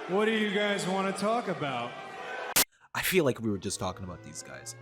What do you guys want to talk about? I feel like we were just talking about these guys.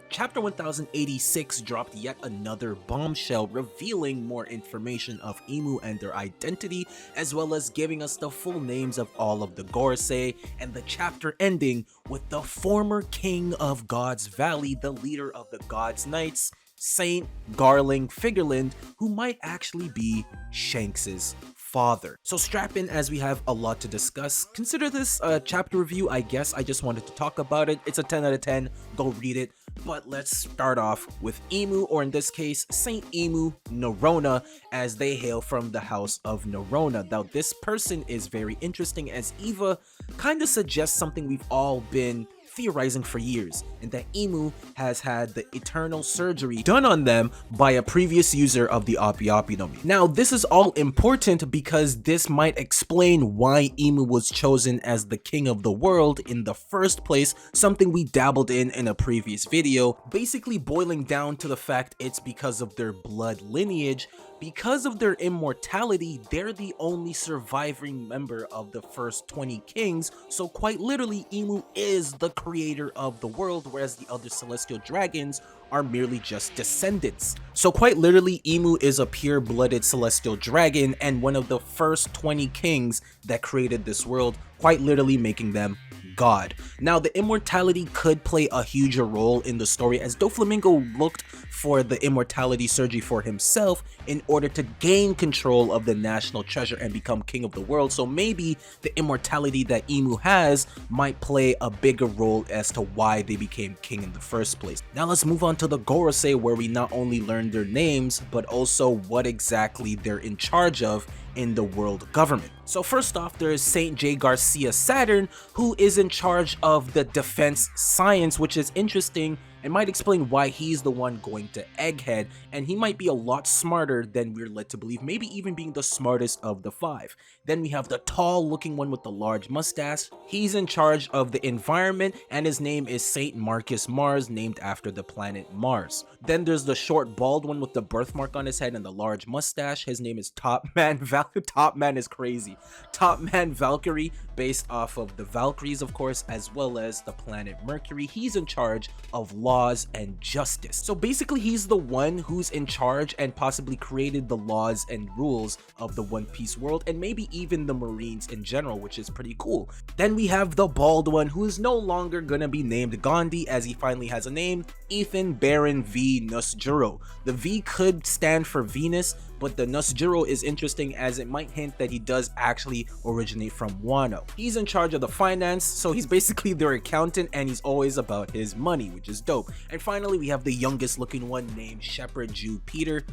Chapter 1086 dropped yet another bombshell revealing more information of Emu and their identity, as well as giving us the full names of all of the Gorosei, and the chapter ending with the former king of God's Valley, the leader of the God's Knights, Saint Garling Figarland, who might actually be Shanks's father. So strap in as we have a lot to discuss. Consider this a chapter review, I guess. I just wanted to talk about it. It's a 10 out of 10. Go read it. But let's start off with Emu, or in this case, Saint Emu Nerona, as they hail from the house of Nerona. Now, this person is very interesting, as Eva kind of suggests something we've all been theorizing for years, and that Emu has had the eternal surgery done on them by a previous user of the Opi no Mi. Now, this is all important because this might explain why Emu was chosen as the king of the world in the first place, something we dabbled in a previous video, basically boiling down to the fact it's because of their blood lineage. Because of their immortality, they're the only surviving member of the first 20 kings, so quite literally, Emu is the creator of the world, whereas the other celestial dragons are merely just descendants. So quite literally, Emu is a pure-blooded celestial dragon and one of the first 20 kings that created this world, quite literally making them God. Now, the immortality could play a huger role in the story, as Doflamingo looked for the immortality surgery for himself in order to gain control of the national treasure and become king of the world. So maybe the immortality that Emu has might play a bigger role as to why they became king in the first place. Now let's move on to the Gorosei, where we not only learn their names, but also what exactly they're in charge of in the world government. So first off, there is Saint J. Garcia Saturn, who is in charge of the defense science, which is interesting and might explain why he's the one going to Egghead, and he might be a lot smarter than we're led to believe, maybe even being the smartest of the five. Then we have the tall looking one with the large mustache. He's in charge of the environment, and his name is Saint Marcus Mars, named after the planet Mars. Then there's the short bald one with the birthmark on his head and the large mustache. His name is Top Man Top Man is crazy. Top Man Valkyrie, based off of the Valkyries, of course, as well as the planet Mercury. He's in charge of laws and justice. So basically, he's the one who's in charge and possibly created the laws and rules of the One Piece world, and maybe even the Marines in general, which is pretty cool. Then we have the bald one, who is no longer gonna be named Gandhi, as he finally has a name, Ethan Baron V. Nusjuro. The V could stand for Venus, but the Nusjuro is interesting as it might hint that he does actually originate from Wano. He's in charge of the finance, so he's basically their accountant, and he's always about his money, which is dope. And finally, we have the youngest looking one named Shepherd Jew Peter.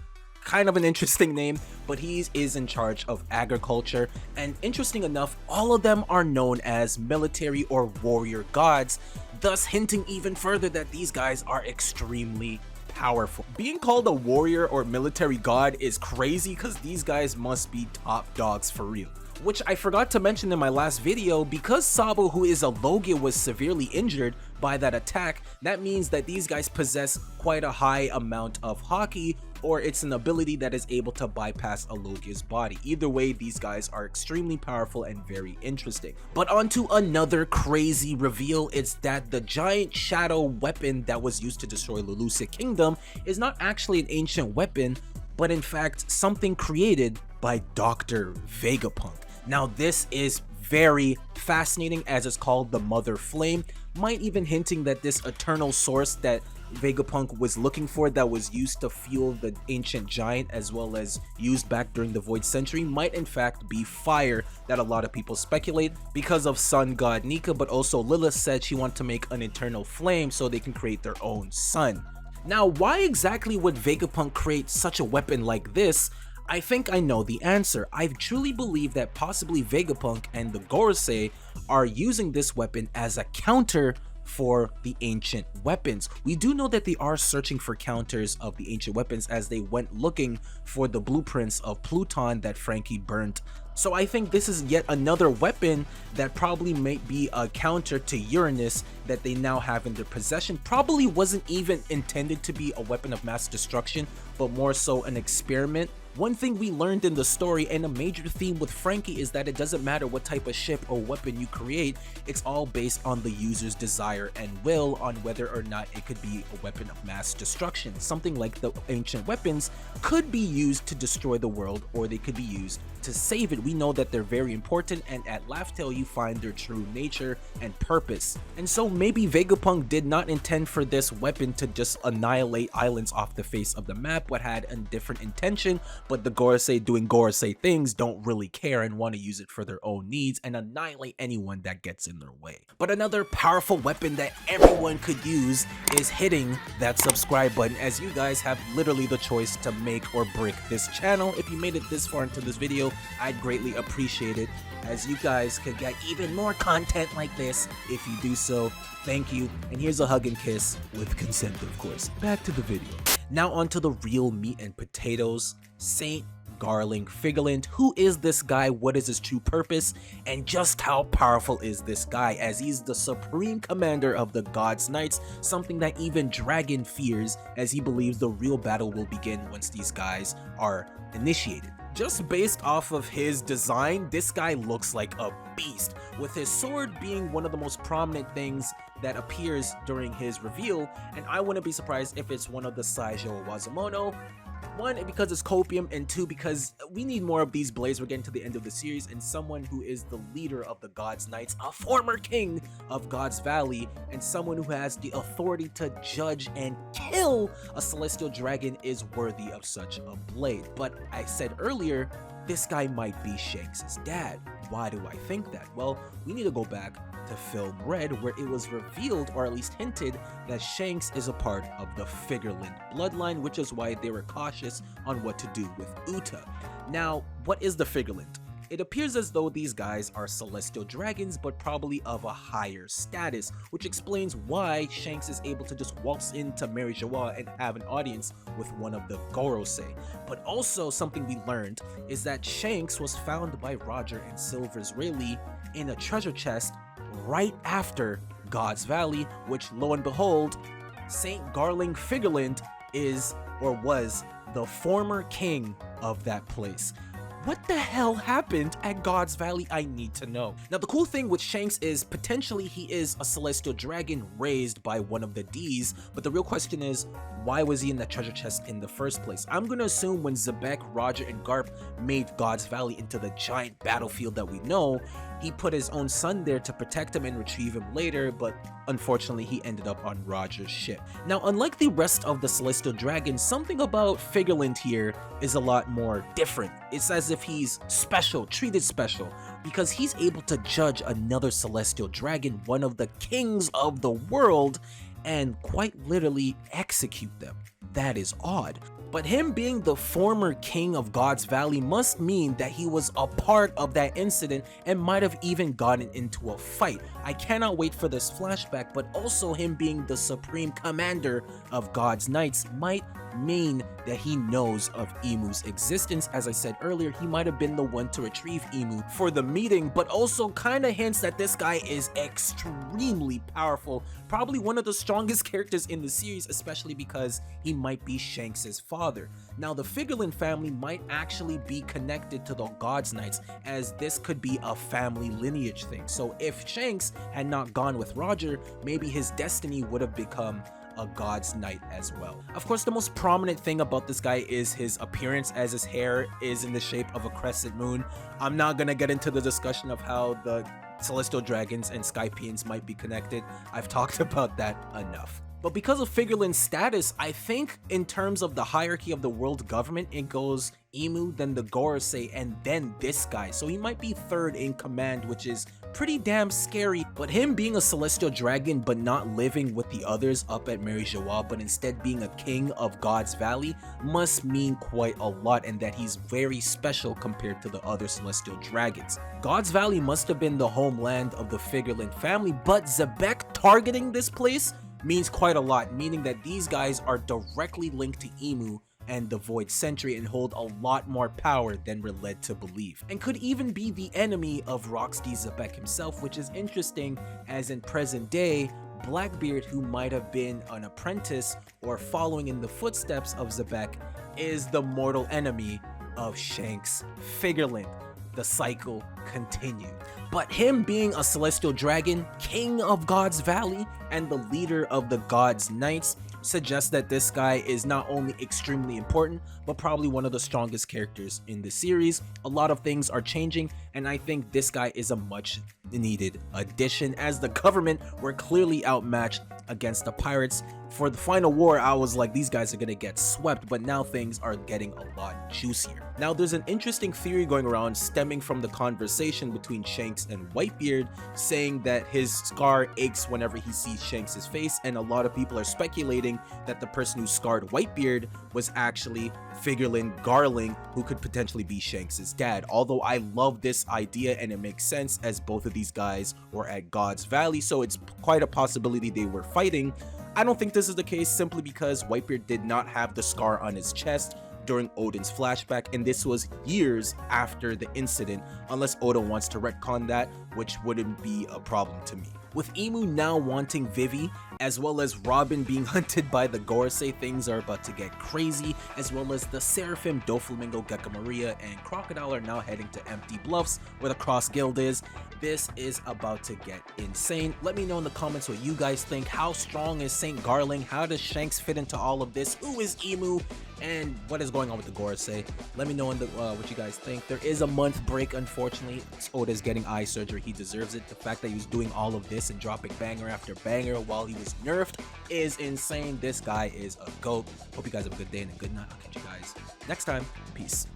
Kind of an interesting name, but he is in charge of agriculture, and interesting enough, all of them are known as military or warrior gods, thus hinting even further that these guys are extremely powerful. Being called a warrior or military god is crazy because these guys must be top dogs for real. Which I forgot to mention in my last video, because Sabo, who is a Logia, was severely injured by that attack, that means that these guys possess quite a high amount of Haki, or it's an ability that is able to bypass a Logia's body. Either way, these guys are extremely powerful and very interesting. But on to another crazy reveal, it's that the giant shadow weapon that was used to destroy Lelouch Kingdom is not actually an ancient weapon, but in fact something created by Dr. Vegapunk. Now this is very fascinating, as it's called the Mother Flame, might even hinting that this eternal source that Vegapunk was looking for, that was used to fuel the ancient giant as well as used back during the Void Century, might in fact be fire, that a lot of people speculate because of sun god Nika, but also Lilith said she wanted to make an eternal flame so they can create their own sun. Now, why exactly would Vegapunk create such a weapon like this? I think I know the answer. I truly believe that possibly Vegapunk and the Gorosei are using this weapon as a counter for the ancient weapons. We do know that they are searching for counters of the ancient weapons, as they went looking for the blueprints of Pluton that Frankie burnt. So I think this is yet another weapon that probably might be a counter to Uranus that they now have in their possession. Probably wasn't even intended to be a weapon of mass destruction, but more so an experiment One thing we learned in the story, and a major theme with Frankie, is that it doesn't matter what type of ship or weapon you create, it's all based on the user's desire and will on whether or not it could be a weapon of mass destruction. Something like the ancient weapons could be used to destroy the world, or they could be used to save it. We know that they're very important, and at Laugh Tale you find their true nature and purpose. And so maybe Vegapunk did not intend for this weapon to just annihilate islands off the face of the map, but had a different intention, but the Gorosei doing Gorosei things don't really care and want to use it for their own needs and annihilate anyone that gets in their way. But another powerful weapon that everyone could use is hitting that subscribe button, as you guys have literally the choice to make or break this channel. If you made it this far into this video, I'd greatly appreciate it, as you guys could get even more content like this if you do so. Thank you, and here's a hug and kiss, with consent of course. Back to the video. Now onto the real meat and potatoes, Saint Garling Figarland. Who is this guy, what is his true purpose, and just how powerful is this guy, as he's the supreme commander of the God's Knights, something that even Dragon fears, as he believes the real battle will begin once these guys are initiated. Just based off of his design, this guy looks like a beast, with his sword being one of the most prominent things that appears during his reveal, and I wouldn't be surprised if it's one of the Saijo Wazumono. One, because it's copium, and two, because we need more of these blades. We're getting to the end of the series, and someone who is the leader of the God's Knights, a former king of God's Valley, and someone who has the authority to judge and kill a celestial dragon is worthy of such a blade. But I said earlier, this guy might be Shanks' dad. Why do I think that? Well, we need to go back to Film Red, where it was revealed, or at least hinted, that Shanks is a part of the Figarland bloodline, which is why they were cautious on what to do with Uta. Now, what is the Figarland? It appears as though these guys are celestial dragons, but probably of a higher status, which explains why Shanks is able to just waltz into Mary Joie and have an audience with one of the Gorosei. But also, something we learned is that Shanks was found by Roger and Silver's Rayleigh in a treasure chest right after God's Valley, which, lo and behold, Saint Garling Figarland is, or was, the former king of that place. What the hell happened at God's Valley? I need to know. Now, the cool thing with Shanks is potentially he is a celestial dragon raised by one of the D's, but the real question is, why was he in that treasure chest in the first place? I'm gonna assume when Zebek, Roger, and Garp made God's Valley into the giant battlefield that we know, he put his own son there to protect him and retrieve him later, but unfortunately he ended up on Roger's ship. Now, unlike the rest of the celestial dragons, something about Figarland here is a lot more different. It's as if he's special, treated special, because he's able to judge another celestial dragon, one of the kings of the world, and quite literally execute them. That is odd. But him being the former king of God's Valley must mean that he was a part of that incident and might have even gotten into a fight. I cannot wait for this flashback, but also him being the supreme commander of God's Knights might mean that he knows of Imu's existence. As I said earlier, he might have been the one to retrieve Imu for the meeting, but also kind of hints that this guy is extremely powerful, probably one of the strongest characters in the series, especially because he might be Shanks' father. Now, the Figarland family might actually be connected to the God's Knights, as this could be a family lineage thing. So if Shanks had not gone with Roger, maybe his destiny would have become a God's Knight as well. Of course, the most prominent thing about this guy is his appearance, as his hair is in the shape of a crescent moon. I'm not gonna get into the discussion of how the celestial dragons and Skypians might be connected. I've talked about that enough. But because of Figarland's status, I think in terms of the hierarchy of the world government, it goes Imu, then the Gorosei, and then this guy. So he might be third in command, which is pretty damn scary. But him being a celestial dragon but not living with the others up at Mary Joie, but instead being a king of God's Valley, must mean quite a lot, and that he's very special compared to the other celestial dragons. God's Valley must have been the homeland of the Figarland family, but Zebek targeting this place means quite a lot, meaning that these guys are directly linked to Imu and the Void Sentry and hold a lot more power than we're led to believe, and could even be the enemy of Roxy Zebek himself, which is interesting, as in present day, Blackbeard, who might have been an apprentice or following in the footsteps of Zebek, is the mortal enemy of Shanks Figarland. The cycle continued. But him being a celestial dragon, king of God's Valley, and the leader of the God's Knights suggests that this guy is not only extremely important, but probably one of the strongest characters in the series. A lot of things are changing, and I think this guy is a much needed addition, as the government were clearly outmatched against the pirates. For the final war, I was like, these guys are gonna get swept, but now things are getting a lot juicier. Now, there's an interesting theory going around stemming from the conversation between Shanks and Whitebeard, saying that his scar aches whenever he sees Shanks' face, and a lot of people are speculating that the person who scarred Whitebeard was actually Figarland Garling, who could potentially be Shanks' dad. Although I love this idea and it makes sense, as both of these guys were at God's Valley, so it's quite a possibility they were fighting. I don't think this is the case, simply because Whitebeard did not have the scar on his chest during Odin's flashback, and this was years after the incident, unless Oda wants to retcon that, which wouldn't be a problem to me. With Emu now wanting Vivi, as well as Robin being hunted by the Gorosei, things are about to get crazy, as well as the Seraphim, Doflamingo, Gekko Maria, and Crocodile are now heading to Empty Bluffs, where the Cross Guild is. This is about to get insane. Let me know in the comments what you guys think. How strong is Saint Garling? How does Shanks fit into all of this? Who is Emu? And what is going on with the Gorosei? Let me know in the what you guys think. There is a month break, unfortunately. Oda's getting eye surgery. He deserves it. The fact that he was doing all of this and dropping banger after banger while he was nerfed is insane. This guy is a GOAT. Hope you guys have a good day and a good night. I'll catch you guys next time. Peace.